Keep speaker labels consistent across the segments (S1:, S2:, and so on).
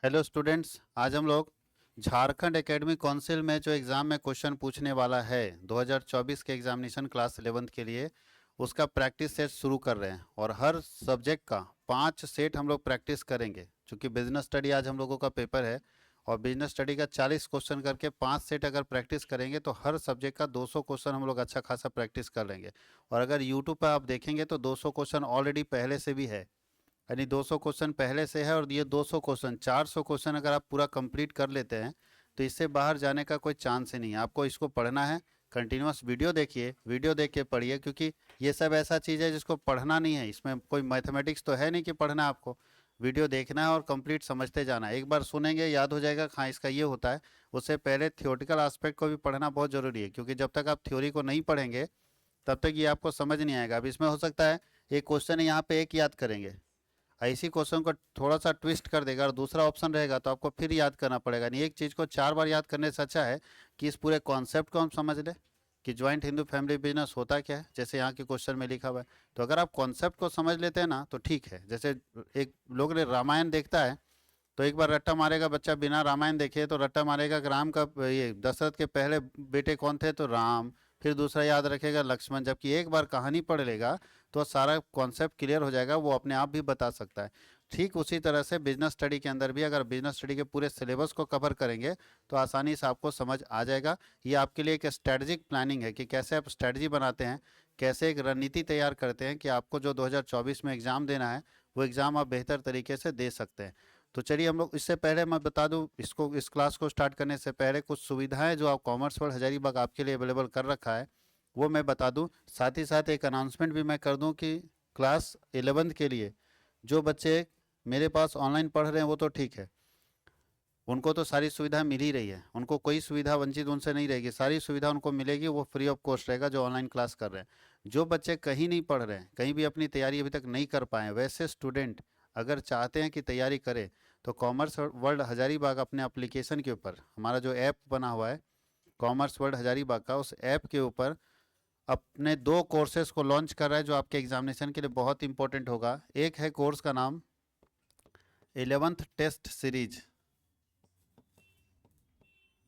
S1: Hello students, आज हम लोग झारखंड एकेडमिक काउंसिल में जो एग्ज़ाम में क्वेश्चन पूछने वाला है 2024 के एग्जामिनेशन क्लास 11th के लिए, उसका प्रैक्टिस सेट शुरू कर रहे हैं। और हर सब्जेक्ट का 5 सेट हम लोग प्रैक्टिस करेंगे। क्योंकि बिजनेस स्टडी आज हम लोगों का पेपर है और बिजनेस स्टडी का 40 क्वेश्चन करके 5 सेट अगर प्रैक्टिस करेंगे तो हर सब्जेक्ट का 200 क्वेश्चन हम लोग अच्छा खासा प्रैक्टिस कर लेंगे। और अगर यूट्यूब पर आप देखेंगे तो 200 क्वेश्चन ऑलरेडी पहले से भी है, यानी 200 क्वेश्चन पहले से है। और ये 200 क्वेश्चन 400 क्वेश्चन अगर आप पूरा कंप्लीट कर लेते हैं तो इससे बाहर जाने का कोई चांस ही नहीं है। आपको इसको पढ़ना है, कंटिन्यूअस वीडियो देखिए, वीडियो देख के पढ़िए। क्योंकि ये सब ऐसा चीज़ है जिसको पढ़ना नहीं है, इसमें कोई मैथमेटिक्स तो है नहीं कि पढ़ना है। आपको वीडियो देखना है और कंप्लीट समझते जाना है। एक बार सुनेंगे याद हो जाएगा, हाँ इसका ये होता है। उससे पहले थियोरटिकल एस्पेक्ट को भी पढ़ना बहुत ज़रूरी है, क्योंकि जब तक आप थ्योरी को नहीं पढ़ेंगे तब तक ये आपको समझ नहीं आएगा। अब इसमें हो सकता है एक क्वेश्चन है, यहाँ पे एक याद करेंगे, इसी क्वेश्चन को थोड़ा सा ट्विस्ट कर देगा और दूसरा ऑप्शन रहेगा तो आपको फिर याद करना पड़ेगा। नहीं, एक चीज़ को 4 बार याद करने से अच्छा है कि इस पूरे कॉन्सेप्ट को हम समझ लें कि ज्वाइंट हिंदू फैमिली बिजनेस होता क्या है, जैसे यहाँ के क्वेश्चन में लिखा हुआ है। तो अगर आप कॉन्सेप्ट को समझ लेते हैं ना तो ठीक है। जैसे एक लोग ने रामायण देखता है तो एक बार रट्टा मारेगा बच्चा, बिना रामायण देखे तो रट्टा मारेगा कि राम का ये दशरथ के पहले बेटे कौन थे, तो राम। फिर दूसरा याद रखेगा लक्ष्मण। जबकि एक बार कहानी पढ़ लेगा तो सारा कॉन्सेप्ट क्लियर हो जाएगा, वो अपने आप भी बता सकता है। ठीक उसी तरह से बिजनेस स्टडी के अंदर भी अगर बिजनेस स्टडी के पूरे सिलेबस को कवर करेंगे तो आसानी से आपको समझ आ जाएगा। ये आपके लिए एक स्ट्रेटजिक प्लानिंग है कि कैसे आप स्ट्रेटजी बनाते हैं, कैसे एक रणनीति तैयार करते हैं कि आपको जो 2024 में एग्ज़ाम देना है वो एग्ज़ाम आप बेहतर तरीके से दे सकते हैं। तो चलिए हम लोग, इससे पहले मैं बता दूं, इसको इस क्लास को स्टार्ट करने से पहले कुछ सुविधाएं जो आप कॉमर्स वर्ल्ड हजारीबाग आपके लिए अवेलेबल कर रखा है वो मैं बता दूं। साथ ही साथ एक अनाउंसमेंट भी मैं कर दूं कि क्लास 11th के लिए जो बच्चे मेरे पास ऑनलाइन पढ़ रहे हैं वो तो ठीक है, उनको तो सारी सुविधा मिल ही रही है, उनको कोई सुविधा वंचित उनसे नहीं रहेगी, सारी सुविधा उनको मिलेगी, वो फ्री ऑफ कॉस्ट रहेगा जो ऑनलाइन क्लास कर रहे हैं। जो बच्चे कहीं नहीं पढ़ रहे हैं, कहीं भी अपनी तैयारी अभी तक नहीं कर पाए, वैसे स्टूडेंट अगर चाहते हैं कि तैयारी करें तो कॉमर्स वर्ल्ड हजारीबाग अपने एप्लीकेशन के ऊपर, हमारा जो ऐप बना हुआ है कॉमर्स वर्ल्ड हजारीबाग का, उस ऐप के ऊपर अपने 2 कोर्सेज को लॉन्च कर रहा है जो आपके एग्जामिनेशन के लिए बहुत इंपॉर्टेंट होगा। एक है कोर्स का नाम 11th टेस्ट सीरीज।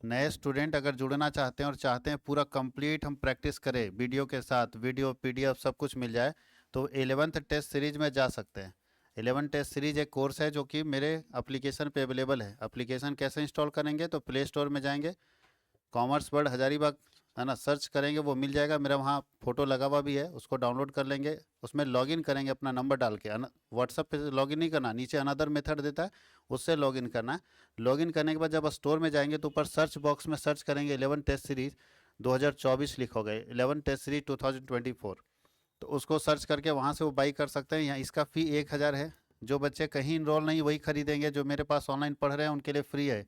S1: नए स्टूडेंट अगर जुड़ना चाहते हैं और चाहते हैं पूरा कंप्लीट हम प्रैक्टिस करें वीडियो के साथ, वीडियो पीडीएफ सब कुछ मिल जाए, तो 11th टेस्ट सीरीज में जा सकते हैं। 11 टेस्ट सीरीज एक कोर्स है जो कि मेरे एप्लीकेशन पे अवेलेबल है। एप्लीकेशन कैसे इंस्टॉल करेंगे, तो प्ले स्टोर में जाएंगे, कॉमर्स वर्ल्ड हजारीबाग है ना, सर्च करेंगे, वो मिल जाएगा। मेरा वहाँ फोटो लगा हुआ भी है, उसको डाउनलोड कर लेंगे। उसमें लॉगिन करेंगे अपना नंबर डाल के। व्हाट्सअप पे लॉगिन नहीं करना, नीचे अनदर मेथड देता है, उससे लॉगिन करना है। लॉगिन करने के बाद जब स्टोर में जाएंगे तो ऊपर सर्च बॉक्स में सर्च करेंगे 11 टेस्ट सीरीज 2024 लिखोगे, 11 टेस्ट सीरीज 2024। तो उसको सर्च करके वहाँ से वो बाई कर सकते हैं। यहाँ इसका फ़ी 1000 है। जो बच्चे कहीं इनरोल नहीं वही खरीदेंगे, जो मेरे पास ऑनलाइन पढ़ रहे हैं उनके लिए फ्री है,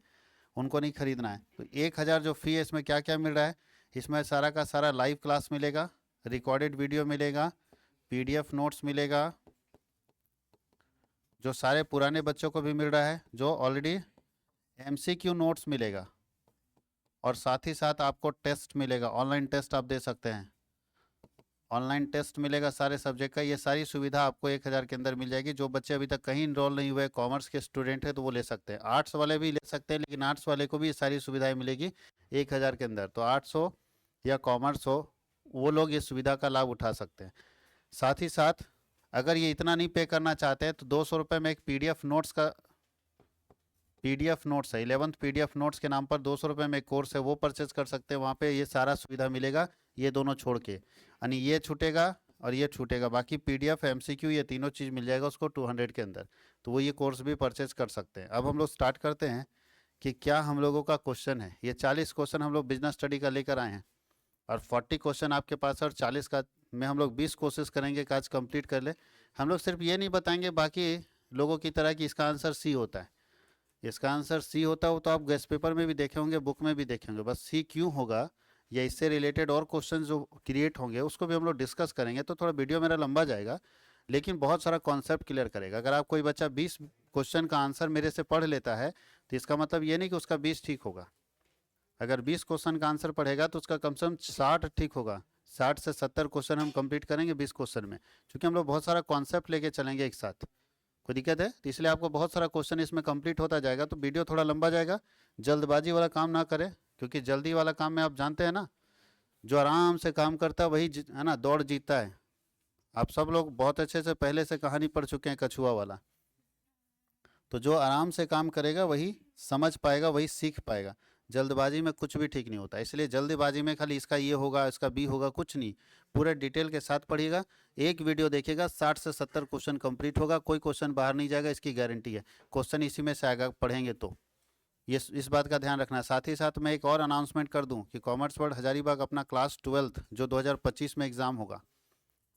S1: उनको नहीं खरीदना है। तो 1000 जो फ़ी है, इसमें क्या क्या मिल रहा है, इसमें सारा का सारा लाइव क्लास मिलेगा, रिकॉर्डेड वीडियो मिलेगा, पीडीएफ नोट्स मिलेगा, जो सारे पुराने बच्चों को भी मिल रहा है, जो ऑलरेडी एमसीक्यू नोट्स मिलेगा, और साथ ही साथ आपको टेस्ट मिलेगा, ऑनलाइन टेस्ट आप दे सकते हैं, ऑनलाइन टेस्ट मिलेगा सारे सब्जेक्ट का। ये सारी सुविधा आपको 1000 के अंदर मिल जाएगी। जो बच्चे अभी तक कहीं इनरोल नहीं हुए, कॉमर्स के स्टूडेंट हैं तो वो ले सकते हैं, आर्ट्स वाले भी ले सकते हैं, लेकिन आर्ट्स वाले को भी ये सारी सुविधाएं मिलेगी 1000 के अंदर। तो आर्ट्स हो या कॉमर्स हो, वो लोग ये सुविधा का लाभ उठा सकते हैं। साथ ही साथ अगर ये इतना नहीं पे करना चाहते हैं तो 200 रुपये में एक पीडीएफ नोट्स का, पीडीएफ नोट्स है 11th पीडीएफ नोट्स के नाम पर 200 रुपये में एक कोर्स है, वो परचेज कर सकते हैं। वहाँ पे ये सारा सुविधा मिलेगा, ये दोनों छोड़ के, यानी ये छूटेगा और ये छूटेगा, बाकी पीडीएफ एमसीक्यू ये तीनों चीज़ मिल जाएगा उसको 200 के अंदर। तो वो ये कोर्स भी परचेज कर सकते हैं। अब हम लोग स्टार्ट करते हैं कि क्या हम लोगों का क्वेश्चन है। ये 40 क्वेश्चन हम लोग बिजनेस स्टडी का लेकर आए हैं और 40 क्वेश्चन आपके पास है, और 40 का में हम लोग 20 कोशिश करेंगे कि आज कंप्लीट कर ले। हम लोग सिर्फ ये नहीं बताएंगे बाकी लोगों की तरह कि इसका आंसर सी होता है। इसका आंसर सी होता हो तो आप गेस्ट पेपर में भी देखे होंगे, बुक में भी देखे होंगे। बस सी क्यों होगा या इससे रिलेटेड और क्वेश्चन जो क्रिएट होंगे उसको भी हम लोग डिस्कस करेंगे। तो थोड़ा वीडियो मेरा लंबा जाएगा, लेकिन बहुत सारा कॉन्सेप्ट क्लियर करेगा। अगर आप कोई बच्चा 20 क्वेश्चन का आंसर मेरे से पढ़ लेता है तो इसका मतलब ये नहीं कि उसका 20 ठीक होगा। अगर 20 क्वेश्चन का आंसर पढ़ेगा तो उसका कम से कम 60 ठीक होगा। 60 से 70 क्वेश्चन हम कंप्लीट करेंगे 20 क्वेश्चन में, क्योंकि हम लोग बहुत सारा कॉन्सेप्ट लेके चलेंगे एक साथ। कोई दिक्कत है? तो इसलिए आपको बहुत सारा क्वेश्चन इसमें कंप्लीट होता जाएगा, तो वीडियो थोड़ा लंबा जाएगा। जल्दबाजी वाला काम ना करें, क्योंकि जल्दी वाला काम में आप जानते हैं ना, जो आराम से काम करता है वही है ना दौड़ जीतता है। आप सब लोग बहुत अच्छे से पहले से कहानी पढ़ चुके हैं कछुआ वाला। तो जो आराम से काम करेगा वही समझ पाएगा, वही सीख पाएगा। जल्दबाजी में कुछ भी ठीक नहीं होता, इसलिए जल्दबाजी में खाली इसका ये होगा इसका बी होगा कुछ नहीं, पूरे डिटेल के साथ पढ़िएगा। एक वीडियो देखिएगा 60 से 70 क्वेश्चन कंप्लीट होगा, कोई क्वेश्चन बाहर नहीं जाएगा, इसकी गारंटी है। क्वेश्चन इसी में से आएगा पढ़ेंगे तो, ये इस बात का ध्यान रखना है। साथ ही साथ मैं एक और अनाउंसमेंट कर दूं कि कॉमर्स वर्ल्ड हजारीबाग अपना क्लास 12th जो 2025 में एग्ज़ाम होगा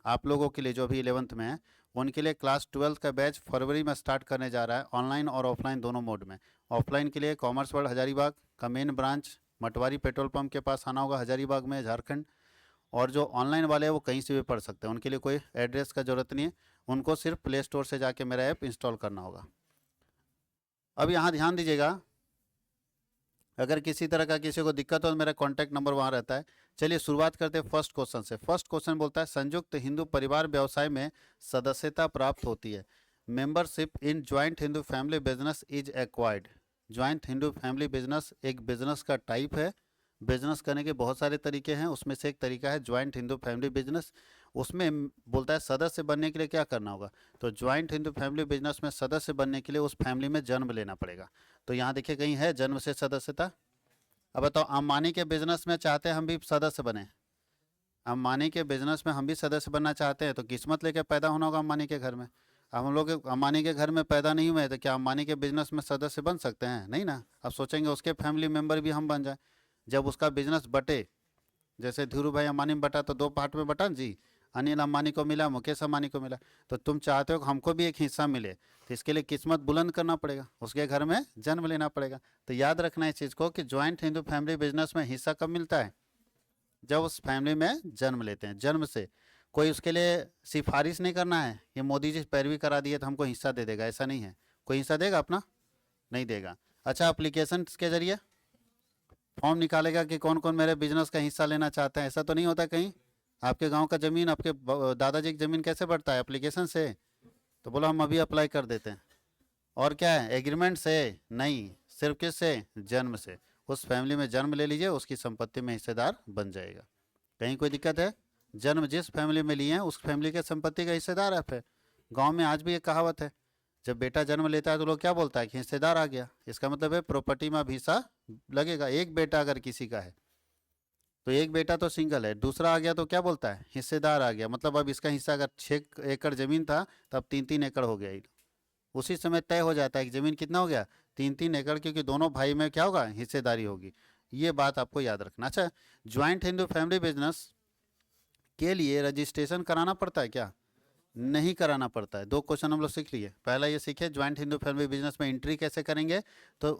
S1: आप लोगों के लिए, जो अभी 11th में है उनके लिए क्लास 12th का बैच फरवरी में स्टार्ट करने जा रहा है, ऑनलाइन और ऑफलाइन दोनों मोड में। ऑफलाइन के लिए कॉमर्स वर्ल्ड हजारीबाग का मेन ब्रांच मटवारी पेट्रोल पंप के पास आना होगा, हजारीबाग में, झारखंड। और जो ऑनलाइन वाले हैं वो कहीं से भी पढ़ सकते हैं, उनके लिए कोई एड्रेस का ज़रूरत नहीं है, उनको सिर्फ प्ले स्टोर से जाके मेरा ऐप इंस्टॉल करना होगा। अब यहाँ ध्यान दीजिएगा, अगर किसी तरह का किसी को दिक्कत हो तो मेरा कॉन्टैक्ट नंबर वहाँ रहता है। चलिए शुरुआत करते हैं फर्स्ट क्वेश्चन से। फर्स्ट क्वेश्चन बोलता है संयुक्त हिंदू परिवार व्यवसाय में सदस्यता प्राप्त होती है। Membership in joint Hindu family business is acquired. Joint Hindu family business एक बिजनेस का टाइप है। बिजनेस करने के बहुत सारे तरीके हैं, उसमें से एक तरीका है ज्वाइंट हिंदू फैमिली बिजनेस। उसमें बोलता है सदस्य बनने के लिए क्या करना होगा। तो ज्वाइंट हिंदू फैमिली बिजनेस में सदस्य बनने के लिए उस फैमिली में जन्म लेना पड़ेगा। तो यहाँ देखिए कहीं है जन्म से सदस्यता। अब बताओ, अंबानी के बिजनेस में चाहते हैं हम भी सदस्य बने, अंबानी के बिजनेस में हम भी सदस्य बनना चाहते हैं, तो किस्मत लेके पैदा होना होगा अंबानी के घर में। अब हम लोग अंबानी के घर में पैदा नहीं हुए तो क्या अंबानी के बिजनेस में सदस्य बन सकते हैं? नहीं ना। अब सोचेंगे उसके फैमिली मेंबर भी हम बन जाए। जब उसका बिजनेस बटे, जैसे धीरू भाई अंबानी में बटा तो दो पार्ट में बटा जी, अनिल अंबानी को मिला, मुकेश अंबानी को मिला, तो तुम चाहते हो कि हमको भी एक हिस्सा मिले, तो इसके लिए किस्मत बुलंद करना पड़ेगा, उसके घर में जन्म लेना पड़ेगा। तो याद रखना इस चीज़ को कि ज्वाइंट हिंदू फैमिली बिजनेस में हिस्सा कब मिलता है? जब उस फैमिली में जन्म लेते हैं। जन्म से कोई उसके लिए सिफारिश नहीं करना है, ये मोदी जी पैरवी करा दिए तो हमको हिस्सा दे देगा, ऐसा नहीं है। कोई हिस्सा देगा अपना? नहीं देगा। अच्छा, एप्लीकेशन के जरिए फॉर्म निकालेगा कि कौन कौन मेरे बिजनेस का हिस्सा लेना चाहते हैं, ऐसा तो नहीं होता कहीं। आपके गांव का ज़मीन, आपके दादाजी की ज़मीन कैसे बढ़ता है? एप्लीकेशन से। तो बोलो हम अभी अप्लाई कर देते हैं। और क्या है, एग्रीमेंट से? नहीं, सिर्फ किससे? जन्म से। उस फैमिली में जन्म ले लीजिए, उसकी संपत्ति में हिस्सेदार बन जाएगा। कहीं कोई दिक्कत है? जन्म जिस फैमिली में लिए हैं उस फैमिली के संपत्ति का हिस्सेदार है फिर। गाँव में आज भी एक कहावत है, जब बेटा जन्म लेता है तो लोग क्या बोलता है कि हिस्सेदार आ गया। इसका मतलब है प्रॉपर्टी में अब हिस्सा लगेगा। एक बेटा अगर किसी का है तो एक बेटा तो सिंगल है, दूसरा आ गया तो क्या बोलता है? हिस्सेदार आ गया। मतलब अब इसका हिस्सा अगर 6 एकड़ जमीन था तब 3-3 एकड़ हो गया। उसी समय तय हो जाता है कि जमीन कितना हो गया, 3-3 एकड़, क्योंकि दोनों भाई में क्या होगा, हिस्सेदारी होगी। ये बात आपको याद रखना। अच्छा, ज्वाइंट हिंदू फैमिली बिजनेस के लिए रजिस्ट्रेशन कराना पड़ता है क्या? नहीं कराना पड़ता है। दो क्वेश्चन हम लोग सीख लिए। पहला ये सीखे ज्वाइंट हिंदू फैमिली बिजनेस में एंट्री कैसे करेंगे, तो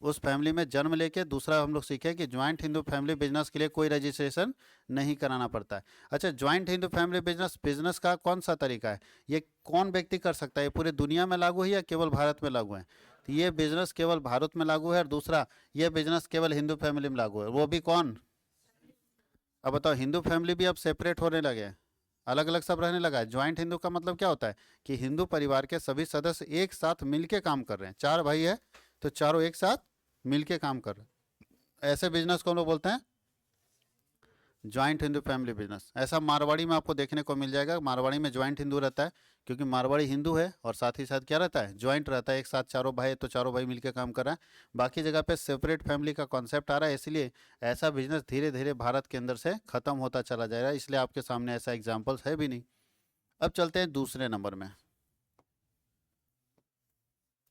S1: उस फैमिली में जन्म लेके। दूसरा हम लोग सीखे कि ज्वाइंट हिंदू फैमिली बिजनेस के लिए कोई रजिस्ट्रेशन नहीं कराना पड़ता है। अच्छा, ज्वाइंट हिंदू फैमिली बिजनेस का कौन सा तरीका है, ये कौन व्यक्ति कर सकता है? ये पूरे दुनिया में लागू है या केवल भारत में लागू है? तो ये बिजनेस केवल भारत में लागू है। और दूसरा, ये बिजनेस केवल हिंदू फैमिली में लागू है। वो भी कौन? अब बताओ, हिंदू फैमिली भी अब सेपरेट होने लगे हैं, अलग अलग सब रहने लगा है। ज्वाइंट हिंदू का मतलब क्या होता है कि हिंदू परिवार के सभी सदस्य एक साथ मिलके काम कर रहे हैं। 4 भाई है तो चारों एक साथ मिलके काम कर रहे हैं। ऐसे बिजनेस को हम लोग बोलते हैं ज्वाइंट हिंदू फैमिली बिजनेस। ऐसा मारवाड़ी में आपको देखने को मिल जाएगा। मारवाड़ी में ज्वाइंट हिंदू रहता है, क्योंकि मारवाड़ी हिंदू है और साथ ही साथ क्या रहता है, ज्वाइंट रहता है। एक साथ चारों भाई तो चारों भाई मिलकर काम कर रहा है। बाकी जगह पे सेपरेट फैमिली का कॉन्सेप्ट आ रहा है, इसलिए ऐसा बिजनेस धीरे धीरे भारत के अंदर से खत्म होता चला जाएगा। इसलिए आपके सामने ऐसा एग्जाम्पल्स है भी नहीं। अब चलते हैं दूसरे नंबर में।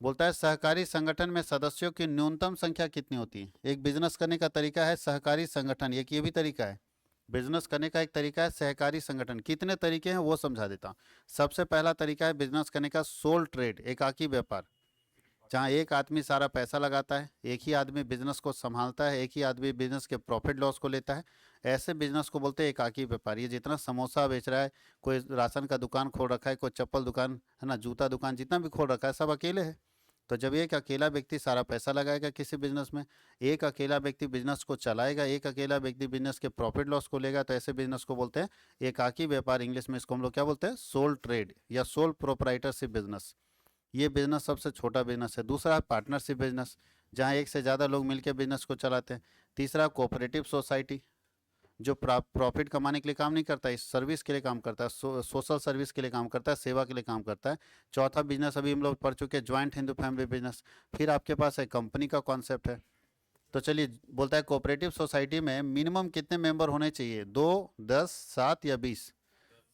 S1: बोलता है सहकारी संगठन में सदस्यों की न्यूनतम संख्या कितनी होती है? एक बिजनेस करने का तरीका है सहकारी संगठन, एक ये भी तरीका है। बिजनेस करने का एक तरीका है सहकारी संगठन। कितने तरीके हैं वो समझा देता हूँ। सबसे पहला तरीका है बिजनेस करने का सोल ट्रेड, एकाकी व्यापार, जहाँ एक आदमी सारा पैसा लगाता है, एक ही आदमी बिजनेस को संभालता है, एक ही आदमी बिजनेस के प्रॉफिट लॉस को लेता है। ऐसे बिजनेस को बोलते हैं एकाकी व्यापार। ये जितना समोसा बेच रहा है, कोई राशन का दुकान खोल रखा है, कोई चप्पल दुकान है ना, जूता दुकान, जितना भी खोल रखा है सब अकेले है। तो जब एक अकेला व्यक्ति सारा पैसा लगाएगा किसी बिजनेस में, एक अकेला व्यक्ति बिजनेस को चलाएगा, एक अकेला व्यक्ति बिजनेस के प्रॉफिट लॉस को लेगा, तो ऐसे बिजनेस को बोलते हैं एकाकी व्यापार। इंग्लिश में इसको हम लोग क्या बोलते हैं? सोल ट्रेड या सोल प्रोप्राइटरशिप बिजनेस। ये बिजनेस सबसे छोटा बिजनेस है। दूसरा पार्टनरशिप बिजनेस, जहाँ एक से ज़्यादा लोग मिलकर बिजनेस को चलाते हैं। तीसरा कोऑपरेटिव सोसाइटी, जो प्रॉफिट कमाने के लिए काम नहीं करता है, इस सर्विस के लिए काम करता है, सोशल सर्विस के लिए काम करता है, सेवा के लिए काम करता है। चौथा बिजनेस अभी हम लोग पढ़ चुके हैं, ज्वाइंट हिंदू फैमिली बिजनेस। फिर आपके पास है कंपनी का कॉन्सेप्ट है। तो चलिए, बोलता है कोऑपरेटिव सोसाइटी में मिनिमम कितने मेंबर होने चाहिए, 2, 10, 7 या 20।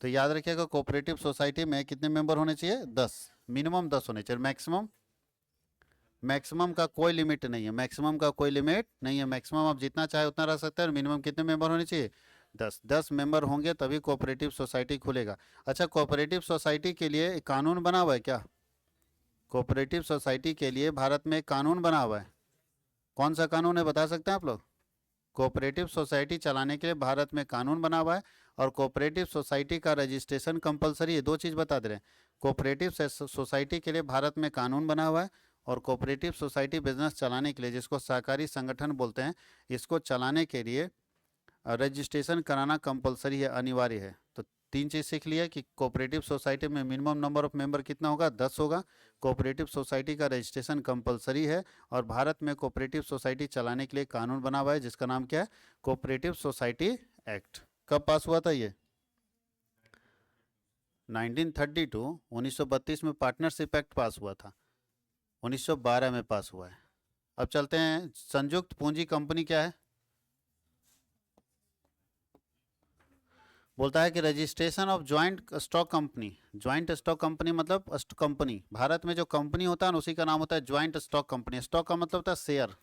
S1: तो याद रखिएगा, कोऑपरेटिव सोसाइटी में कितने मेंबर होने चाहिए, 10, मिनिमम 10 होने चाहिए। मैक्सिमम, मैक्सिमम का कोई लिमिट नहीं है, मैक्सिमम का कोई लिमिट नहीं है। मैक्सिमम आप जितना चाहे उतना रह सकते हैं। और मिनिमम कितने मेंबर होने चाहिए, 10। 10 मेंबर होंगे तभी कोऑपरेटिव सोसाइटी खुलेगा। अच्छा, कोऑपरेटिव सोसाइटी के लिए एक कानून बना हुआ है क्या? कोऑपरेटिव सोसाइटी के लिए भारत में एक कानून बना हुआ है। कौन सा कानून है, बता सकते हैं आप लोग? कोऑपरेटिव सोसाइटी चलाने के लिए भारत में कानून बना हुआ है। और कोऑपरेटिव सोसाइटी का रजिस्ट्रेशन कंपलसरी है। दो चीज़ बता दे रहे हैं, कोऑपरेटिव सोसाइटी के लिए भारत में कानून बना हुआ है, और कोऑपरेटिव सोसाइटी बिजनेस चलाने के लिए, जिसको सहकारी संगठन बोलते हैं, इसको चलाने के लिए रजिस्ट्रेशन कराना कंपलसरी है, अनिवार्य है। तो 3 चीज़ सीख लिया कि कोऑपरेटिव सोसाइटी में मिनिमम नंबर ऑफ मेंबर कितना होगा, 10 होगा। कोऑपरेटिव सोसाइटी का रजिस्ट्रेशन कंपलसरी है। और भारत में कोऑपरेटिव सोसाइटी चलाने के लिए कानून बना हुआ है, जिसका नाम क्या है, कोऑपरेटिव सोसाइटी एक्ट। कब पास हुआ था ये? 1932, 1932 में पार्टनरशिप एक्ट पास हुआ था। 1912 में पास हुआ है। अब चलते हैं, संयुक्त पूंजी कंपनी क्या है? बोलता है कि registration of joint stock company. Joint stock company मतलब कंपनी, भारत में जो कंपनी होता है ना, उसी का नाम होता है ज्वाइंट स्टॉक कंपनी। स्टॉक का मतलब होता है शेयर,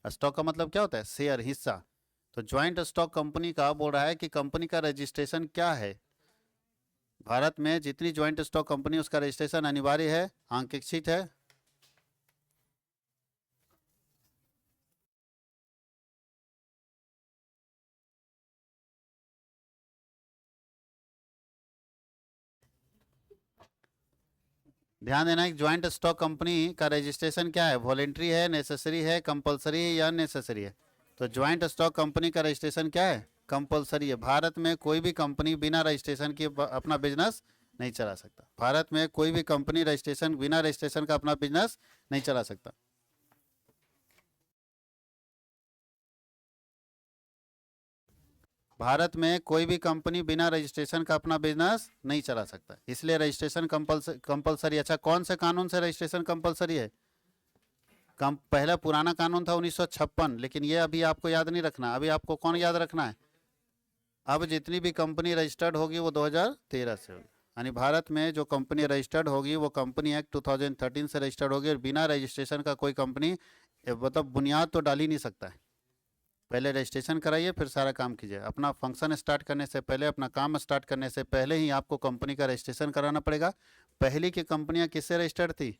S1: स्टॉक का मतलब क्या होता है, शेयर, हिस्सा। तो ज्वाइंट स्टॉक कंपनी का बोल रहा है कि कंपनी का रजिस्ट्रेशन क्या है। भारत में जितनी ज्वाइंट स्टॉक कंपनी, उसका रजिस्ट्रेशन अनिवार्य है, आंशिक है। ध्यान देना, एक ज्वाइंट स्टॉक कंपनी का रजिस्ट्रेशन क्या है, वॉलेंट्री है, नेसेसरी है, कंपलसरी है या अननेसेसरी है? तो ज्वाइंट स्टॉक कंपनी का रजिस्ट्रेशन क्या है, कंपलसरी है। भारत में कोई भी कंपनी बिना रजिस्ट्रेशन के अपना बिजनेस नहीं चला सकता। भारत में कोई भी कंपनी रजिस्ट्रेशन, बिना रजिस्ट्रेशन का अपना बिजनेस नहीं चला सकता। भारत में कोई भी कंपनी बिना रजिस्ट्रेशन का अपना बिजनेस नहीं चला सकता, इसलिए रजिस्ट्रेशन कंपलसरी। अच्छा, कौन से कानून से रजिस्ट्रेशन कंपलसरी है? पहला पुराना कानून था 1956, लेकिन ये अभी आपको याद नहीं रखना। अभी आपको कौन याद रखना है? अब जितनी भी कंपनी रजिस्टर्ड होगी वो 2013 से होगी। यानी भारत में जो कंपनी रजिस्टर्ड होगी वो कंपनी एक्ट 2013 से रजिस्टर्ड होगी। और बिना रजिस्ट्रेशन का कोई कंपनी मतलब बुनियाद तो डाल ही नहीं सकता है। पहले रजिस्ट्रेशन कराइए, फिर सारा काम कीजिए। अपना फंक्शन स्टार्ट करने से पहले, अपना काम स्टार्ट करने से पहले ही आपको कंपनी का रजिस्ट्रेशन कराना पड़ेगा। पहली की कंपनियां किससे रजिस्टर्ड थी?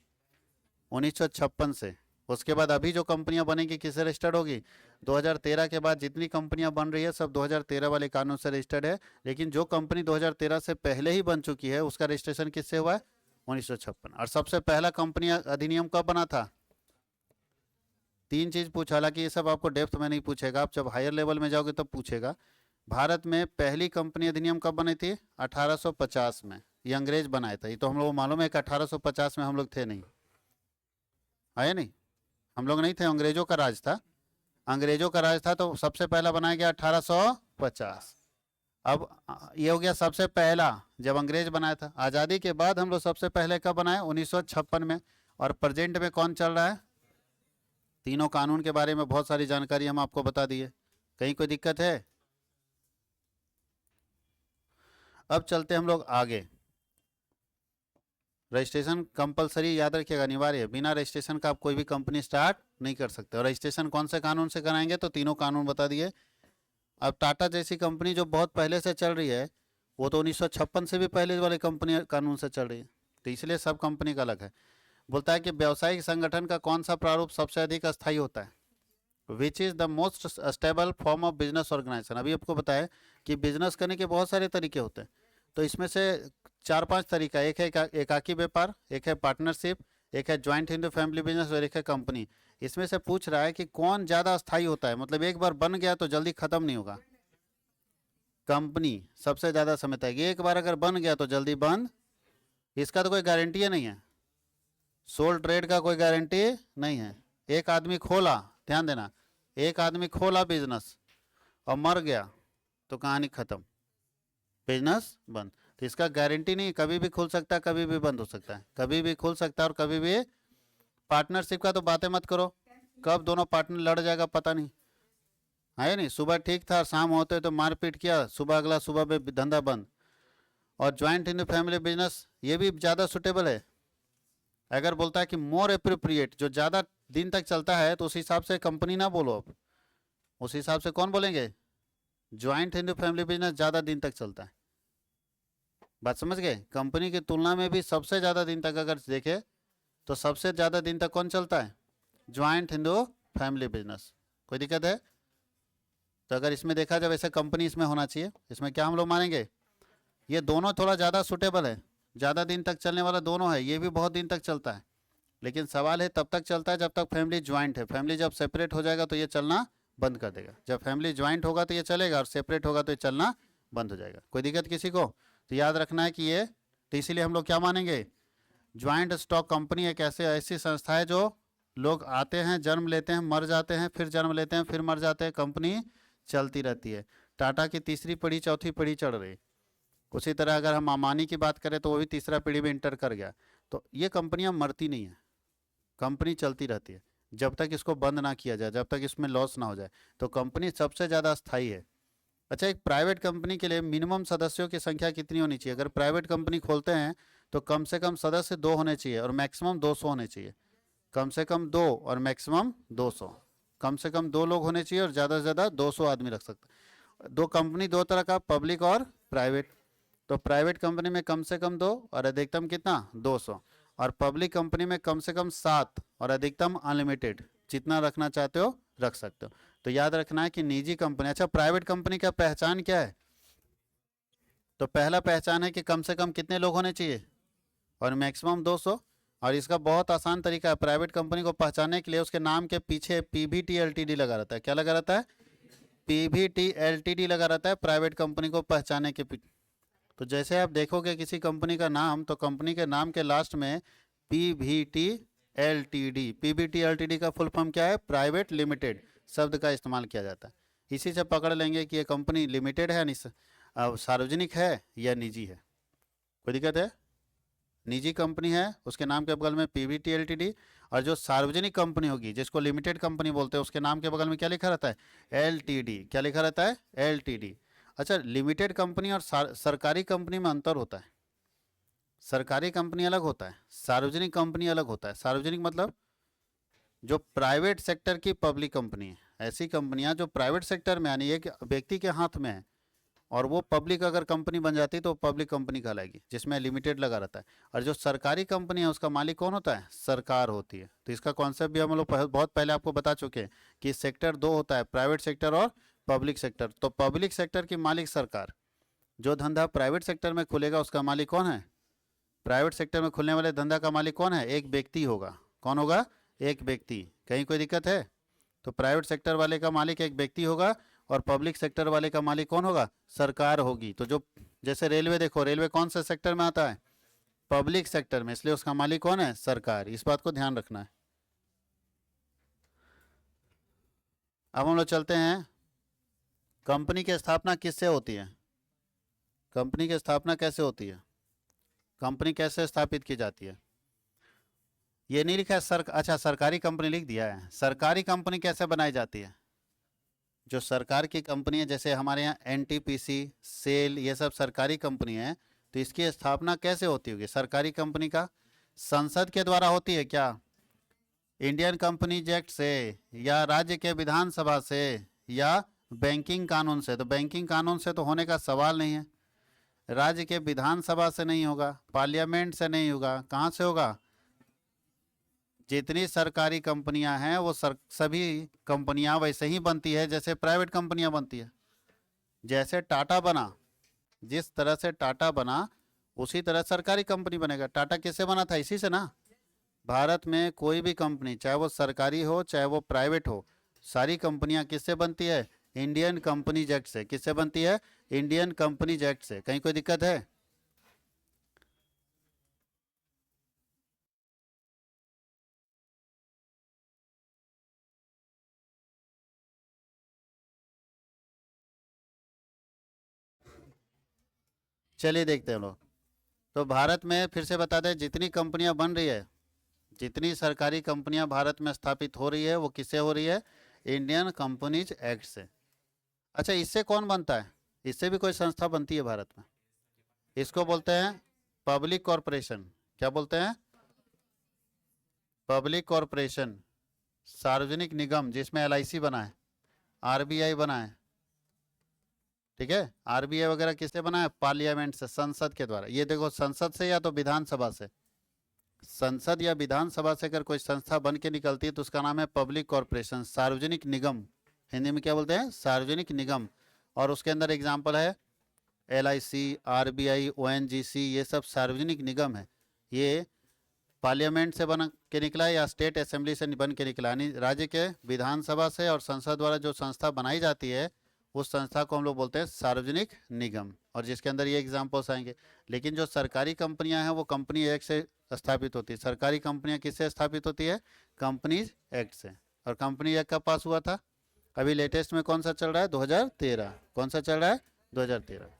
S1: 1956 से। उसके बाद अभी जो कंपनियां बनेंगी किससे रजिस्टर्ड होगी? 2013 के बाद जितनी कंपनियां बन रही है सब 2013 वाले कानून से रजिस्टर्ड है। लेकिन जो कंपनी 2013 से पहले ही बन चुकी है उसका रजिस्ट्रेशन किससे हुआ है? 1956। और सबसे पहला कंपनी अधिनियम कब बना था? 3 चीज पूछा, हालांकि ये सब आपको डेप्थ में नहीं पूछेगा, आप जब हायर लेवल में जाओगे तब पूछेगा। भारत में पहली कंपनी अधिनियम कब बनी थी? 1850 में। ये अंग्रेज बनाया था। ये तो हम लोग को मालूम है कि 1850 में हम लोग थे नहीं, आए नहीं, हम लोग नहीं थे, अंग्रेजों का राज था। अंग्रेजों का राज था तो सबसे पहला बनाया गया 1850। अब ये हो गया सबसे पहला, जब अंग्रेज बनाया था। आज़ादी के बाद हम लोग सबसे पहले कब बनाए? 1956 में। और प्रेजेंट में कौन चल रहा है? तीनों कानून के बारे में बहुत सारी जानकारी हम आपको बता दिए। कहीं कोई दिक्कत है? अब चलते हम लोग आगे। रजिस्ट्रेशन कंपलसरी याद रखिएगा, अनिवार्य है। बिना रजिस्ट्रेशन का आप कोई भी कंपनी स्टार्ट नहीं कर सकते। और रजिस्ट्रेशन कौन से कानून से कराएंगे? तो तीनों कानून बता दिए। अब टाटा जैसी कंपनी जो बहुत पहले से चल रही है, वो तो 1956 से भी पहले वाले कंपनी कानून से चल रही है, तो इसलिए सब कंपनी का अलग है। बोलता है कि व्यावसायिक संगठन का कौन सा प्रारूप सबसे अधिक अस्थायी होता है? Which is the most stable form of business organisation. अभी आपको बताया कि बिजनेस करने के बहुत सारे तरीके होते हैं, तो इसमें से 4-5 तरीका, एक है एकाकी व्यापार, एक है पार्टनरशिप, एक है ज्वाइंट हिंदू फैमिली बिजनेस और एक है कंपनी। इसमें से पूछ रहा है कि कौन ज़्यादा अस्थायी होता है, मतलब एक बार बन गया तो जल्दी ख़त्म नहीं होगा। कंपनी सबसे ज़्यादा समय तक, एक बार अगर बन गया तो जल्दी बंद, इसका तो कोई गारंटी नहीं है। सोल ट्रेड का कोई गारंटी नहीं है। एक आदमी खोला, ध्यान देना, एक आदमी खोला बिजनेस और मर गया तो कहानी खत्म, बिजनेस बंद। तो इसका गारंटी नहीं, कभी भी खुल सकता है, कभी भी बंद हो सकता है, कभी भी खुल सकता है और कभी भी। पार्टनरशिप का तो बातें मत करो, कब दोनों पार्टनर लड़ जाएगा पता नहीं है। नहीं, सुबह ठीक था, शाम होते तो मारपीट किया, सुबह अगला सुबह पे धंधा बंद। और ज्वाइंट इन फैमिली बिजनेस ये भी ज़्यादा सुटेबल है। अगर बोलता है कि मोर अप्रोप्रिएट, जो ज़्यादा दिन तक चलता है, तो उस हिसाब से कंपनी ना बोलो अब, उस हिसाब से कौन बोलेंगे? ज्वाइंट हिंदू फैमिली बिजनेस ज़्यादा दिन तक चलता है। बात समझ गए? कंपनी की तुलना में भी सबसे ज़्यादा दिन तक अगर देखे तो सबसे ज़्यादा दिन तक कौन चलता है? Joint Hindu family business. कोई दिक्कत है? तो अगर इसमें देखा जाए वैसे कंपनी इसमें होना चाहिए, इसमें क्या हम लोग मानेंगे? ये दोनों थोड़ा ज़्यादा सुटेबल है, ज़्यादा दिन तक चलने वाला दोनों है। ये भी बहुत दिन तक चलता है, लेकिन सवाल है तब तक चलता है जब तक फैमिली ज्वाइंट है। फैमिली जब सेपरेट हो जाएगा तो ये चलना बंद कर देगा। जब फैमिली ज्वाइंट होगा तो ये चलेगा और सेपरेट होगा तो ये चलना बंद हो जाएगा। कोई दिक्कत किसी को? तो याद रखना है कि ये, तो इसीलिए हम लोग क्या मानेंगे? ज्वाइंट स्टॉक कंपनी एक ऐसी संस्था है जो लोग आते हैं, जन्म लेते हैं, मर जाते हैं, फिर जन्म लेते हैं, फिर मर जाते हैं, कंपनी चलती रहती है। टाटा की तीसरी पीढ़ी चौथी पीढ़ी चढ़ रही। उसी तरह अगर हम अमानी की बात करें तो वो भी तीसरा पीढ़ी में इंटर कर गया। तो ये कंपनियां मरती नहीं है, कंपनी चलती रहती है जब तक इसको बंद ना किया जाए, जब तक इसमें लॉस ना हो जाए। तो कंपनी सबसे ज़्यादा स्थायी है। अच्छा, एक प्राइवेट कंपनी के लिए मिनिमम सदस्यों की संख्या कितनी होनी चाहिए? अगर प्राइवेट कंपनी खोलते हैं तो कम से कम सदस्य 2 होने चाहिए और मैक्सिमम 200 होने चाहिए। कम से कम 2 और मैक्सिमम 200। कम से कम 2 लोग होने चाहिए और ज़्यादा से ज़्यादा 200 आदमी रख सकते हैं। दो कंपनी दो तरह का, पब्लिक और प्राइवेट। तो प्राइवेट कंपनी में कम से कम 2 और अधिकतम कितना? 200। और पब्लिक कंपनी में कम से कम 7 और अधिकतम अनलिमिटेड, जितना रखना चाहते हो रख सकते हो। तो याद रखना है कि निजी कंपनी, अच्छा प्राइवेट कंपनी का पहचान क्या है? तो पहला पहचान है कि कम से कम कितने लोग होने चाहिए और मैक्सिमम 200। और इसका बहुत आसान तरीका है, प्राइवेट कंपनी को पहचानने के लिए उसके नाम के पीछे पीवीटी एलटीडी लगा रहता है। क्या लगा रहता है? पीवीटी एलटीडी लगा रहता है प्राइवेट कंपनी को पहचानने के पीछे। तो जैसे आप देखोगे किसी कंपनी का नाम, तो कंपनी के नाम के लास्ट में पीवीटी एलटीडी, पीवीटी एलटीडी का फुल फॉर्म क्या है? प्राइवेट लिमिटेड शब्द का इस्तेमाल किया जाता है। इसी से पकड़ लेंगे कि ये कंपनी लिमिटेड है, सार्वजनिक है या निजी है। कोई दिक्कत है? निजी कंपनी है उसके नाम के बगल में पीवीटी एलटीडी, और जो सार्वजनिक कंपनी होगी जिसको लिमिटेड कंपनी बोलते हैं उसके नाम के बगल में क्या लिखा रहता है? एलटीडी। क्या लिखा रहता है? एलटीडी। अच्छा, लिमिटेड कंपनी और सरकारी कंपनी में अंतर होता है। सरकारी कंपनी अलग होता है, सार्वजनिक कंपनी अलग होता है। सार्वजनिक मतलब जो प्राइवेट सेक्टर की पब्लिक कंपनी है, ऐसी कंपनियां जो प्राइवेट सेक्टर में, यानी एक व्यक्ति के हाथ में है और वो पब्लिक अगर कंपनी बन जाती तो पब्लिक कंपनी कहलाएगी, जिसमें लिमिटेड लगा रहता है। और जो सरकारी कंपनी है उसका मालिक कौन होता है? सरकार होती है। तो इसका कॉन्सेप्ट भी हम लोग बहुत पहले आपको बता चुके हैं कि सेक्टर 2 होता है, प्राइवेट सेक्टर और पब्लिक सेक्टर। तो पब्लिक सेक्टर की मालिक सरकार, जो धंधा प्राइवेट सेक्टर में खुलेगा उसका मालिक कौन है? प्राइवेट सेक्टर में खुलने वाले धंधा का मालिक कौन है? एक व्यक्ति होगा। कौन होगा? एक व्यक्ति। कहीं कोई दिक्कत है? तो प्राइवेट सेक्टर वाले का मालिक एक व्यक्ति होगा और पब्लिक सेक्टर वाले का मालिक कौन होगा? सरकार होगी। तो जो, जैसे रेलवे देखो, रेलवे कौन सा सेक्टर में आता है? पब्लिक सेक्टर में, इसलिए उसका मालिक कौन है? सरकार। इस बात को ध्यान रखना है। अब हम लोग चलते हैं, कंपनी की स्थापना किससे होती है? कंपनी की स्थापना कैसे होती है? कंपनी कैसे स्थापित की जाती है? ये नहीं लिखा है अच्छा, सरकारी कंपनी लिख दिया है। सरकारी कंपनी कैसे बनाई जाती है? जो सरकार की कंपनी है, जैसे हमारे यहाँ एनटीपीसी, सेल, ये सब सरकारी कंपनी है। तो इसकी स्थापना कैसे होती होगी सरकारी कंपनी का? संसद के द्वारा होती है क्या? इंडियन कंपनीज एक्ट से, या राज्य के विधानसभा से, या बैंकिंग कानून से? तो बैंकिंग कानून से तो होने का सवाल नहीं है। राज्य के विधानसभा से नहीं होगा, पार्लियामेंट से नहीं होगा, कहाँ से होगा? जितनी सरकारी कंपनियां हैं वो सभी कंपनियां वैसे ही बनती है जैसे प्राइवेट कंपनियां बनती है। जैसे टाटा बना, जिस तरह से टाटा बना उसी तरह सरकारी कंपनी बनेगा। टाटा किससे बना था? इसी से ना। भारत में कोई भी कंपनी, चाहे वो सरकारी हो चाहे वो प्राइवेट हो, सारी कंपनियां किससे बनती है? इंडियन कंपनीज एक्ट से। किससे बनती है? इंडियन कंपनीज एक्ट से। कहीं कोई दिक्कत है? चलिए देखते हैं हम लोग। तो भारत में फिर से बता दें, जितनी कंपनियां बन रही है, जितनी सरकारी कंपनियां भारत में स्थापित हो रही है, वो किससे हो रही है? इंडियन कंपनीज एक्ट से। अच्छा, इससे कौन बनता है? इससे भी कोई संस्था बनती है भारत में, इसको बोलते हैं पब्लिक कॉरपोरेशन। क्या बोलते हैं? पब्लिक कॉरपोरेशन, सार्वजनिक निगम, जिसमें एलआईसी बना है, आरबीआई बना है। ठीक है, आरबीआई वगैरह किससे बना है? पार्लियामेंट से, संसद के द्वारा। ये देखो, संसद से या तो विधानसभा से, संसद या विधानसभा से अगर कोई संस्था बन के निकलती है तो उसका नाम है पब्लिक कॉरपोरेशन, सार्वजनिक निगम। हिंदी में क्या बोलते हैं? सार्वजनिक निगम। और उसके अंदर एग्जाम्पल है एलआईसी, आरबीआई, ओएनजीसी, ये सब सार्वजनिक निगम है। ये पार्लियामेंट से बन के निकला है या स्टेट असेंबली से बन के निकला, यानी राज्य के विधानसभा से और संसद द्वारा जो संस्था बनाई जाती है, उस संस्था को हम लोग बोलते हैं सार्वजनिक निगम, और जिसके अंदर ये एग्जाम्पल्स आएंगे। लेकिन जो सरकारी कंपनियां हैं वो कंपनी एक्ट से स्थापित होती है। सरकारी कंपनियां किससे स्थापित होती है? कंपनीज एक्ट से। और कंपनी एक्ट कब पास हुआ था? अभी लेटेस्ट में कौन सा चल रहा है? 2013। कौन सा चल रहा है? 2013।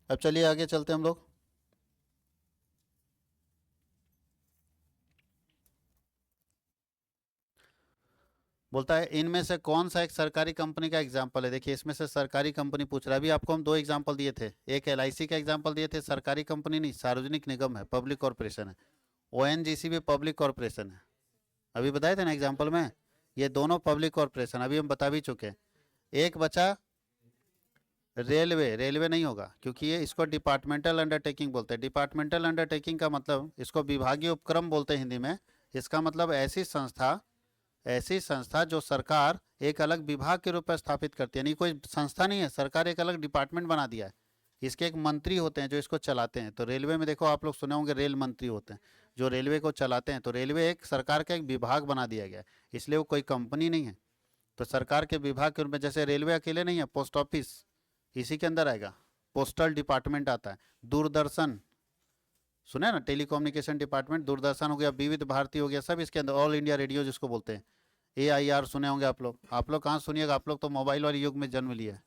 S1: अब चलिए आगे चलते हैं हम लोग। बोलता है इनमें से कौन सा एक सरकारी कंपनी का एग्जाम्पल है? देखिए, इसमें से सरकारी कंपनी पूछ रहा है। अभी आपको हम दो एग्जाम्पल दिए थे, एक एलआईसी का एग्जाम्पल दिए थे, सरकारी कंपनी नहीं, सार्वजनिक निगम है, पब्लिक कॉरपोरेशन है। ओएनजीसी भी पब्लिक कॉरपोरेशन है, अभी बताए थे ना एग्जाम्पल में। ये दोनों पब्लिक कॉरपोरेशन अभी हम बता भी चुके हैं। एक बचा रेलवे। रेलवे नहीं होगा क्योंकि ये इसको डिपार्टमेंटल अंडरटेकिंग बोलते हैं। डिपार्टमेंटल अंडरटेकिंग का मतलब, इसको विभागीय उपक्रम बोलते हैं हिंदी में। इसका मतलब ऐसी संस्था जो सरकार एक अलग विभाग के रूप में स्थापित करती है, नहीं कोई संस्था नहीं है, सरकार एक अलग डिपार्टमेंट बना दिया है। इसके एक मंत्री होते हैं जो इसको चलाते हैं। तो रेलवे में देखो, आप लोग सुने होंगे रेल मंत्री होते हैं जो रेलवे को चलाते हैं। तो रेलवे एक सरकार का एक विभाग बना दिया गया है, इसलिए वो कोई कंपनी नहीं है। तो सरकार के विभाग के रूप में, जैसे रेलवे अकेले नहीं है, पोस्ट ऑफिस इसी के अंदर आएगा, पोस्टल डिपार्टमेंट आता है। दूरदर्शन सुने ना, टेलीकम्युनिकेशन डिपार्टमेंट, दूरदर्शन हो गया, विविध भारती हो गया, सब इसके अंदर। ऑल इंडिया रेडियो जिसको बोलते हैं, AIR सुने होंगे आप लोग। आप लोग कहाँ सुनिएगा, आप लोग तो मोबाइल वाले युग में जन्म लिए।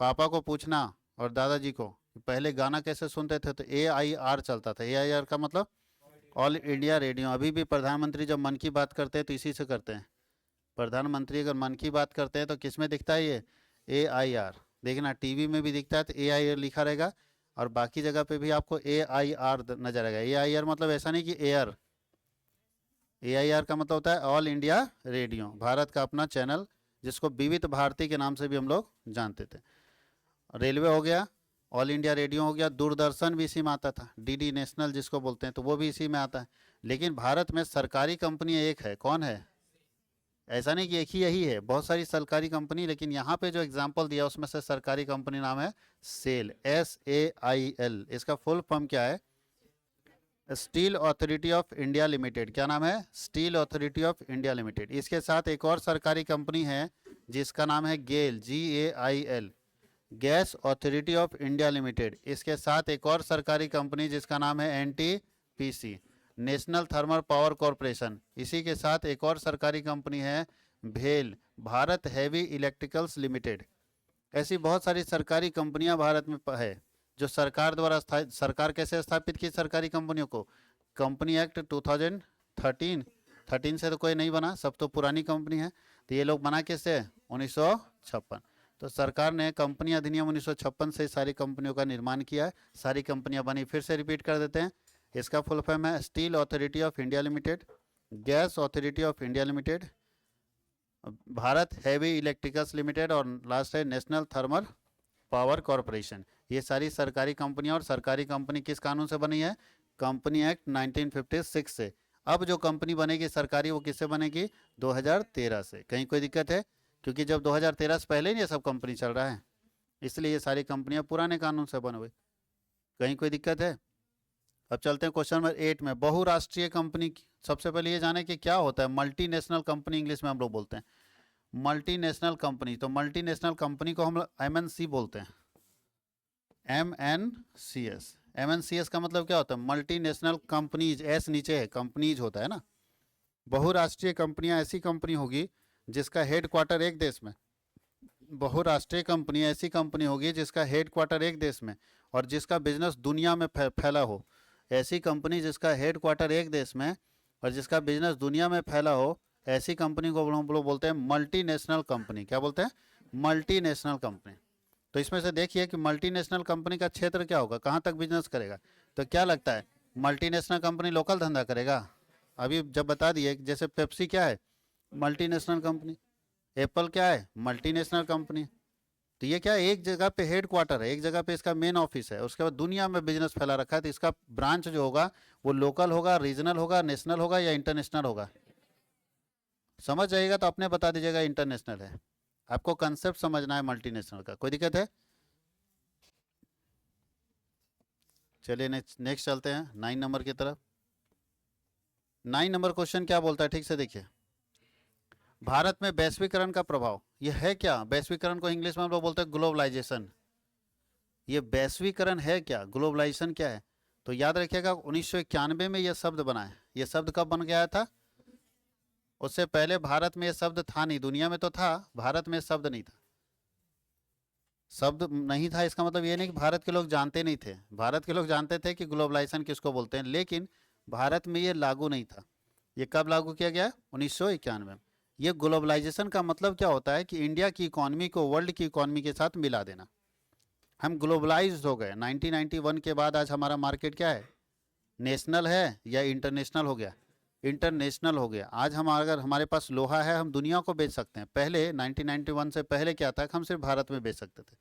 S1: पापा को पूछना और दादाजी को, पहले गाना कैसे सुनते थे, तो AIR चलता था। AIR का मतलब ऑल इंडिया रेडियो। अभी भी प्रधानमंत्री जब मन की बात करते हैं तो इसी से करते हैं। प्रधानमंत्री अगर मन की बात करते हैं तो किस में दिखता है? ये AIR। देखना, टीवी में भी दिखता है तो AIR लिखा रहेगा, और बाकी जगह पे भी आपको AIR नजर आएगा। AIR मतलब ऐसा नहीं कि एयर, AIR का मतलब होता है ऑल इंडिया रेडियो, भारत का अपना चैनल, जिसको विविध भारती के नाम से भी हम लोग जानते थे। रेलवे हो गया, ऑल इंडिया रेडियो हो गया, दूरदर्शन भी इसी में आता था, DD नेशनल जिसको बोलते हैं, तो वो भी इसी में आता है। लेकिन भारत में सरकारी कंपनी एक है, कौन है? ऐसा नहीं कि एक ही यही है, बहुत सारी सरकारी कंपनी। लेकिन यहाँ पे जो एग्जांपल दिया उसमें से सरकारी कंपनी नाम है सेल, SAIL। इसका फुल फॉर्म क्या है? Steel authority of India limited. क्या नाम है? Steel authority of India limited. इसके साथ एक और सरकारी कंपनी है जिसका नाम है गेल, GAIL, gas authority of India limited. इसके साथ एक और सरकारी कंपनी जिसका नाम है NTPC, national thermal power corporation. इसी के साथ एक और सरकारी कंपनी है भेल, भारत हैवी इलेक्ट्रिकल्स लिमिटेड। ऐसी बहुत सारी सरकारी कंपनियां भारत में है जो सरकार द्वारा सरकार कैसे स्थापित की सरकारी कंपनियों को? कंपनी एक्ट 2013 से तो कोई नहीं बना, सब तो पुरानी कंपनी है। तो ये लोग बना कैसे? 1956। तो सरकार ने कंपनी अधिनियम 1956 से सारी कंपनियों का निर्माण किया है, सारी कंपनियां बनी। फिर से रिपीट कर देते हैं, इसका फुल फॉर्म है steel authority of India limited, gas authority of India limited, Bharat heavy electricals limited, और लास्ट है नेशनल थर्मल पावर कॉरपोरेशन। ये सारी सरकारी कंपनियां, और सरकारी कंपनी किस कानून से बनी है? कंपनी एक्ट 1956 से। अब जो कंपनी बनेगी सरकारी, वो किससे बनेगी? 2013 से। कहीं कोई दिक्कत है? क्योंकि जब 2013 से पहले ही ये सब कंपनी चल रहा है, इसलिए ये सारी कंपनियां पुराने कानून से बन हुई। कहीं कोई दिक्कत है? अब चलते हैं क्वेश्चन नंबर 8 में। बहुराष्ट्रीय कंपनी, सबसे पहले ये जाने कि क्या होता है मल्टीनेशनल कंपनी, इंग्लिश में हम लोग बोलते हैं। मल्टीनेशनल कंपनी, तो मल्टीनेशनल कंपनी को हम एमएनसी बोलते हैं, MNCS। MNCS का मतलब क्या होता है? मल्टीनेशनल कंपनीज, एस नीचे है, कंपनीज होता है ना। बहुराष्ट्रीय कंपनियां ऐसी कंपनी होगी जिसका हेडक्वार्टर एक देश में, बहुराष्ट्रीय कंपनी ऐसी कंपनी होगी जिसका हेडक्वार्टर एक देश में और जिसका बिजनेस दुनिया में फैला हो। ऐसी कंपनी जिसका हेडक्वार्टर एक देश में और जिसका बिजनेस दुनिया में फैला हो, ऐसी कंपनी को हम लोग बोलते हैं मल्टीनेशनल कंपनी। क्या बोलते हैं? Multinational company. तो इसमें से देखिए कि मल्टीनेशनल कंपनी का क्षेत्र क्या होगा, कहाँ तक बिजनेस करेगा। तो क्या लगता है, मल्टीनेशनल कंपनी लोकल धंधा करेगा? अभी जब बता दिए, जैसे पेप्सी क्या है? Multinational company. एप्पल क्या है? Multinational company. तो ये क्या है, एक जगह पे हेड क्वार्टर है, एक जगह पे इसका मेन ऑफिस है, उसके बाद दुनिया में बिजनेस फैला रखा है। तो इसका ब्रांच जो होगा वो लोकल होगा, रीजनल होगा, नेशनल होगा या इंटरनेशनल होगा? समझ जाइएगा तो अपने बता दीजिएगा इंटरनेशनल है। आपको कंसेप्ट समझना है मल्टीनेशनल का, कोई दिक्कत है? चलिए नेक्स्ट चलते हैं 9 नंबर की तरफ। 9 नंबर क्वेश्चन क्या बोलता है, ठीक से देखिए। भारत में वैश्वीकरण का प्रभाव, ये है क्या? वैश्वीकरण को इंग्लिश में हम लोग बोलते हैं ग्लोबलाइजेशन। ये वैश्वीकरण है क्या? ग्लोबलाइजेशन क्या है? तो याद रखिएगा 1991 में यह शब्द बना है। ये शब्द कब बन गया था? उससे पहले भारत में यह शब्द था नहीं, दुनिया में तो था, भारत में शब्द नहीं था। शब्द नहीं था इसका मतलब ये नहीं कि भारत के लोग जानते नहीं थे। भारत के लोग जानते थे कि ग्लोबलाइजेशन किसको बोलते हैं, लेकिन भारत में ये लागू नहीं था। ये कब लागू किया गया? 1991 में। ये ग्लोबलाइजेशन का मतलब क्या होता है कि इंडिया की इकॉनमी को वर्ल्ड की इकॉनमी के साथ मिला देना। हम ग्लोबलाइज्ड हो गए 1991 के बाद। आज हमारा मार्केट क्या है? नेशनल है या इंटरनेशनल हो गया? इंटरनेशनल हो गया। आज हम, अगर हमारे पास लोहा है, हम दुनिया को बेच सकते हैं। पहले 1991 से पहले क्या था कि हम सिर्फ भारत में बेच सकते थे।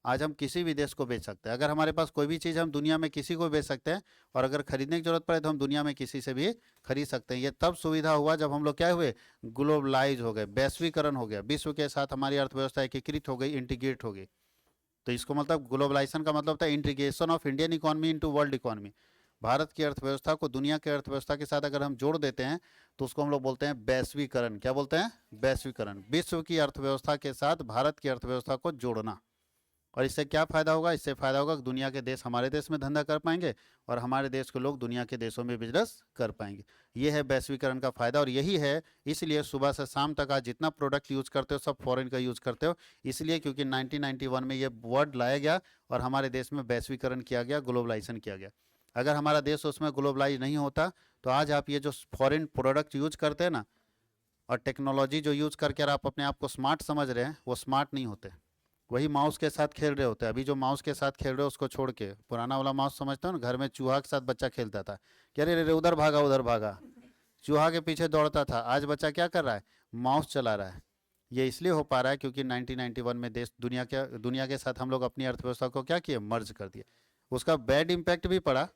S1: आज हम किसी भी देश को बेच सकते हैं। अगर हमारे पास कोई भी चीज़, हम दुनिया में किसी को बेच सकते हैं, और अगर खरीदने की जरूरत पड़े तो हम दुनिया में किसी से भी खरीद सकते हैं। ये तब सुविधा हुआ जब हम लोग क्या हुए? ग्लोबलाइज हो गए, वैश्वीकरण हो गया, विश्व के साथ हमारी अर्थव्यवस्था एकीकृत हो गई, इंटीग्रेट हो गई। तो इसको मतलब ग्लोबलाइजेशन का मतलब होता है integration of Indian economy into world economy. Bharat की अर्थव्यवस्था को दुनिया की अर्थव्यवस्था के साथ अगर हम जोड़ देते हैं तो उसको हम लोग बोलते हैं वैश्वीकरण। क्या बोलते हैं? वैश्वीकरण। विश्व की अर्थव्यवस्था के साथ भारत की अर्थव्यवस्था को जोड़ना। और इससे क्या फ़ायदा होगा? इससे फ़ायदा होगा कि दुनिया के देश हमारे देश में धंधा कर पाएंगे और हमारे देश के लोग दुनिया के देशों में बिजनेस कर पाएंगे। ये है वैश्वीकरण का फ़ायदा। और यही है, इसलिए सुबह से शाम तक आज जितना प्रोडक्ट यूज़ करते हो सब फॉरेन का यूज़ करते हो, इसलिए क्योंकि 1991 में ये वर्ड लाया गया और हमारे देश में वैश्वीकरण किया गया, ग्लोबलाइजेशन किया गया। अगर हमारा देश उसमें ग्लोबलाइज नहीं होता तो आज आप ये जो फॉरेन प्रोडक्ट यूज करते हैं ना, और टेक्नोलॉजी जो यूज करके आप अपने आप को स्मार्ट समझ रहे हैं, वो स्मार्ट नहीं होते। वही माउस के साथ खेल रहे होते हैं। अभी जो माउस के साथ खेल रहे हो उसको छोड़ के पुराना वाला माउस समझते हो ना, घर में चूहा के साथ बच्चा खेलता था, कि अरे रे उधर भागा उधर भागा, चूहा के पीछे दौड़ता था। आज बच्चा क्या कर रहा है? माउस चला रहा है। ये इसलिए हो पा रहा है क्योंकि 1991 में देश दुनिया के साथ हम लोग अपनी अर्थव्यवस्था को क्या किए? मर्ज कर दिए। उसका बैड इम्पैक्ट भी पड़ा।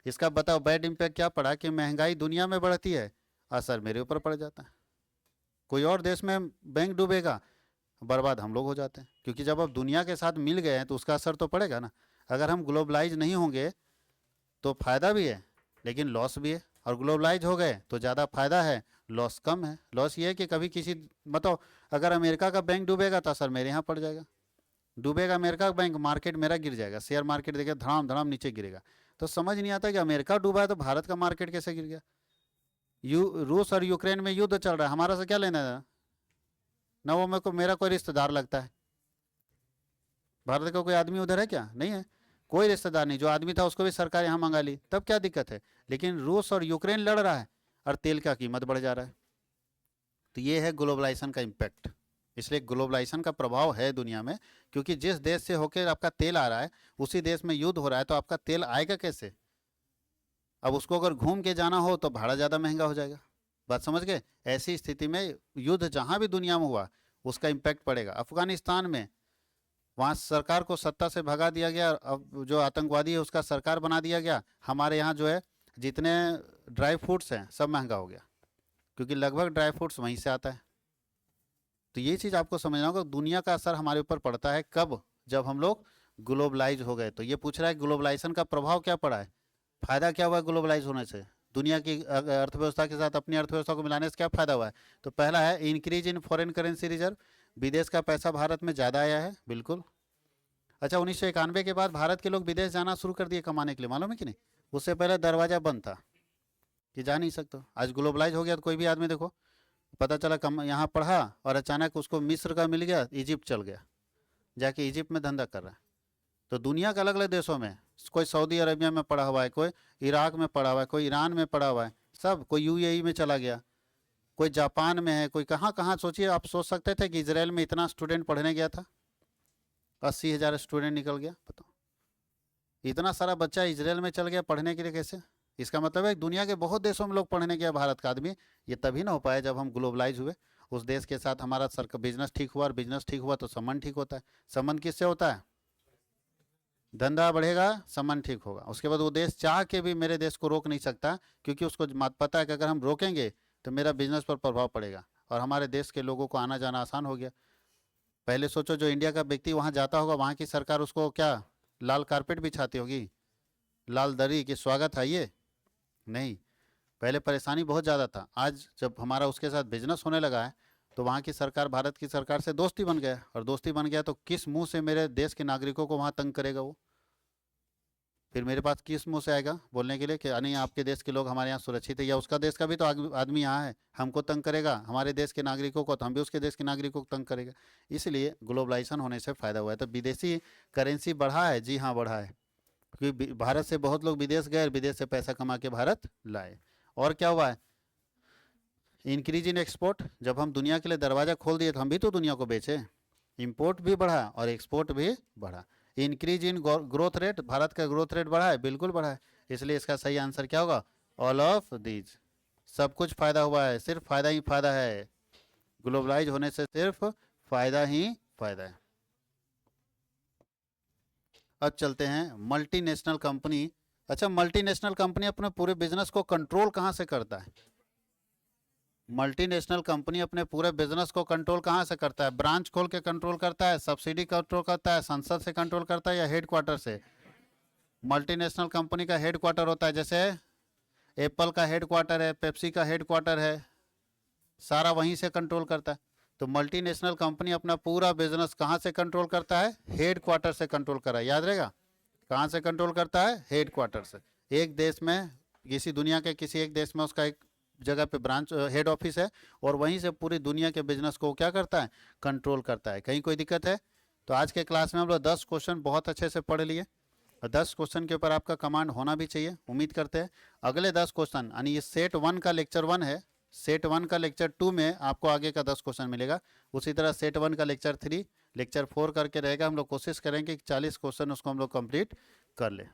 S1: इसका बताओ बैड इम्पैक्ट क्या पड़ा? कि महंगाई दुनिया में बढ़ती है, असर मेरे ऊपर पड़ जाता है। कोई और देश में बैंक डूबेगा, बर्बाद हम लोग हो जाते हैं। क्योंकि जब अब दुनिया के साथ मिल गए हैं तो उसका असर तो पड़ेगा ना। अगर हम ग्लोबलाइज नहीं होंगे तो फ़ायदा भी है लेकिन लॉस भी है, और ग्लोबलाइज हो गए तो ज़्यादा फायदा है, लॉस कम है। लॉस ये है कि कभी किसी, बताओ अगर अमेरिका का बैंक डूबेगा तो असर मेरे यहाँ पड़ जाएगा। डूबेगा अमेरिका का बैंक, मार्केट मेरा गिर जाएगा, शेयर मार्केट देखिए धड़ाम धड़ाम नीचे गिरेगा। तो समझ नहीं आता कि अमेरिका डूबा है तो भारत का मार्केट कैसे गिर गया। रूस और यूक्रेन में युद्ध चल रहा है, हमारा से क्या लेना है ना? वो मेरा कोई रिश्तेदार लगता है। भारत का कोई आदमी उधर है क्या? नहीं है, कोई रिश्तेदार नहीं। जो आदमी था उसको भी सरकार यहाँ मंगा ली, तब क्या दिक्कत है? लेकिन रूस और यूक्रेन लड़ रहा है और तेल का कीमत बढ़ जा रहा है। तो ये है ग्लोबलाइजेशन का इम्पैक्ट। इसलिए ग्लोबलाइजेशन का प्रभाव है दुनिया में, क्योंकि जिस देश से होकर आपका तेल आ रहा है उसी देश में युद्ध हो रहा है, तो आपका तेल आएगा कैसे? अब उसको अगर घूम के जाना हो तो भाड़ा ज़्यादा महंगा हो जाएगा। बात समझ गए? ऐसी स्थिति में युद्ध जहाँ भी दुनिया में हुआ उसका इम्पैक्ट पड़ेगा। अफगानिस्तान में वहाँ सरकार को सत्ता से भगा दिया गया, अब जो आतंकवादी है उसका सरकार बना दिया गया। हमारे यहाँ जो है जितने ड्राई फ्रूट्स हैं सब महंगा हो गया, क्योंकि लगभग ड्राई फ्रूट्स वहीं से आता है। तो ये चीज़ आपको समझना होगा, दुनिया का असर हमारे ऊपर पड़ता है कब? जब हम लोग ग्लोबलाइज हो गए। तो ये पूछ रहा है ग्लोबलाइजेशन का प्रभाव क्या पड़ा है, फायदा क्या हुआ ग्लोबलाइज होने से? दुनिया की अर्थव्यवस्था के साथ अपनी अर्थव्यवस्था को मिलाने से क्या फायदा हुआ है? तो पहला है increase in foreign currency reserve, विदेश का पैसा भारत में ज़्यादा आया है, बिल्कुल। अच्छा, 1991 के बाद भारत के लोग विदेश जाना शुरू कर दिए कमाने के लिए, मालूम है कि नहीं? उससे पहले दरवाजा बंद था कि जा नहीं सकते। आज ग्लोबलाइज हो गया तो कोई भी आदमी देखो, पता चला कम यहाँ पढ़ा और अचानक उसको मिस्र का मिल गया, इजिप्ट चल गया, जाके इजिप्ट में धंधा कर रहा है। तो दुनिया के अलग अलग देशों में, कोई सऊदी अरबिया में पढ़ा हुआ है, कोई इराक में पढ़ा हुआ है, कोई ईरान में पढ़ा हुआ है, सब, कोई यूएई में चला गया, कोई जापान में है, कोई कहाँ कहाँ। सोचिए, आप सोच सकते थे कि इसराइल में इतना स्टूडेंट पढ़ने गया था, 80,000 स्टूडेंट निकल गया, बताओ। इतना सारा बच्चा इसराइल में चल गया पढ़ने के लिए, कैसे? इसका मतलब है दुनिया के बहुत देशों में लोग पढ़ने गया, भारत का आदमी। ये तभी ना हो पाया जब हम ग्लोबलाइज हुए, उस देश के साथ हमारा बिजनेस ठीक हुआ, और बिजनेस ठीक हुआ तो संबंध ठीक होता है। संबंध किससे होता है? धंधा बढ़ेगा, संबंध ठीक होगा, उसके बाद वो देश चाह के भी मेरे देश को रोक नहीं सकता, क्योंकि उसको पता है कि अगर हम रोकेंगे तो मेरा बिजनेस पर प्रभाव पड़ेगा, और हमारे देश के लोगों को आना जाना आसान हो गया। पहले सोचो, जो इंडिया का व्यक्ति वहाँ जाता होगा, वहाँ की सरकार उसको क्या लाल कारपेट बिछाती होगी, लाल दरी कि स्वागत है ये? नहीं, पहले परेशानी बहुत ज़्यादा था। आज जब हमारा उसके साथ बिजनेस होने लगा है, तो वहाँ की सरकार भारत की सरकार से दोस्ती बन गया, और दोस्ती बन गया तो किस मुंह से मेरे देश के नागरिकों को वहाँ तंग करेगा वो? फिर मेरे पास किस मुंह से आएगा बोलने के लिए कि नहीं आपके देश के लोग हमारे यहाँ सुरक्षित है, या उसका देश का भी तो आदमी यहाँ है, हमको तंग करेगा, हमारे देश के नागरिकों को, तो हम भी उसके देश के नागरिकों को तंग करेगा। इसलिए ग्लोबलाइजेशन होने से फ़ायदा हुआ है। तो विदेशी करेंसी बढ़ा है, जी हाँ बढ़ा है, क्योंकि भारत से बहुत लोग विदेश गए, विदेश से पैसा कमा के भारत लाए। और क्या हुआ है? इंक्रीज इन एक्सपोर्ट, जब हम दुनिया के लिए दरवाज़ा खोल दिए तो हम भी तो दुनिया को बेचे, इंपोर्ट भी बढ़ा और एक्सपोर्ट भी बढ़ा। Increase in growth rate, Bharat का ग्रोथ रेट बढ़ा है, बिल्कुल बढ़ा है। इसलिए इसका सही आंसर क्या होगा? ऑल ऑफ दीज, सब कुछ फायदा हुआ है, सिर्फ फायदा ही फायदा है। ग्लोबलाइज होने से सिर्फ फायदा ही फायदा है। अब चलते हैं मल्टीनेशनल कंपनी। अच्छा, मल्टीनेशनल कंपनी अपने पूरे बिजनेस को कंट्रोल कहाँ से करता है? मल्टीनेशनल कंपनी अपने पूरे बिजनेस को कंट्रोल कहाँ से करता है? ब्रांच खोल के कंट्रोल करता है, सब्सिडी कंट्रोल करता है, संसद से कंट्रोल करता है, या हेडक्वार्टर से? मल्टीनेशनल कंपनी का हेडक्वार्टर होता है, जैसे एप्पल का हेडक्वार्टर है, पेप्सी का हेडक्वार्टर है, सारा वहीं से कंट्रोल करता है। तो मल्टीनेशनल कंपनी अपना पूरा बिजनेस कहाँ से कंट्रोल करता है? हेडक्वार्टर से कंट्रोल करा, याद रहेगा। कहाँ से कंट्रोल करता है? हेडक्वार्टर से। एक देश में, किसी दुनिया के किसी एक देश में उसका एक जगह पे ब्रांच हेड ऑफिस है, और वहीं से पूरी दुनिया के बिजनेस को क्या करता है? कंट्रोल करता है। कहीं कोई दिक्कत है? तो आज के क्लास में हम लोग 10 क्वेश्चन बहुत अच्छे से पढ़ लिए, और 10 क्वेश्चन के ऊपर आपका कमांड होना भी चाहिए, उम्मीद करते हैं। अगले 10 क्वेश्चन, यानी ये सेट 1 का लेक्चर 1 है, सेट 1 का लेक्चर 2 में आपको आगे का 10 क्वेश्चन मिलेगा। उसी तरह सेट 1 का लेक्चर 3, लेक्चर 4 करके रहेगा। हम लोग कोशिश करेंगे कि 40 क्वेश्चन उसको हम लोग कंप्लीट कर लें।